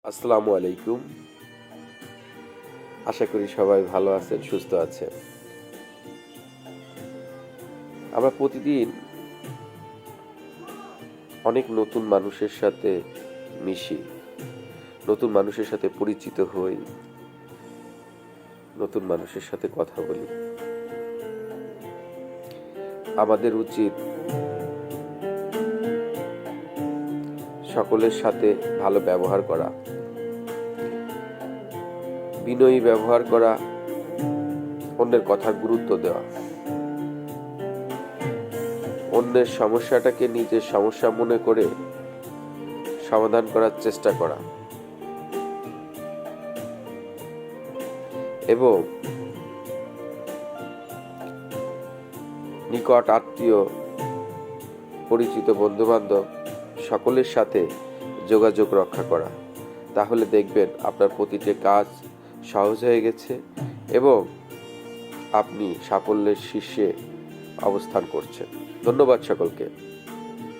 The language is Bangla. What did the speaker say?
আসসালামু আলাইকুম। আশা করি সবাই ভালো আছেন, সুস্থ আছেন। আমরা প্রতিদিন অনেক নতুন মানুষের সাথে মিশি, নতুন মানুষের সাথে পরিচিত হই, নতুন মানুষের সাথে কথা বলি। আমাদের উচিত সকলের সাথে ভালো ব্যবহার করা, বিনয়ী ব্যবহার করা, অন্যের কথার গুরুত্ব দেওয়া, অন্যের সমস্যাটাকে নিজের সমস্যা মনে করে সমাধান করার চেষ্টা করা এবং নিকট আত্মীয়, পরিচিত বন্ধুবান্ধব সকলের সাথে যোগাযোগ রক্ষা করা। তাহলে দেখবেন আপনার প্রতিটি কাজ সহজ হয়ে গেছে এবং আপনি সাফল্যের শীর্ষে অবস্থান করছেন। ধন্যবাদ সকলকে।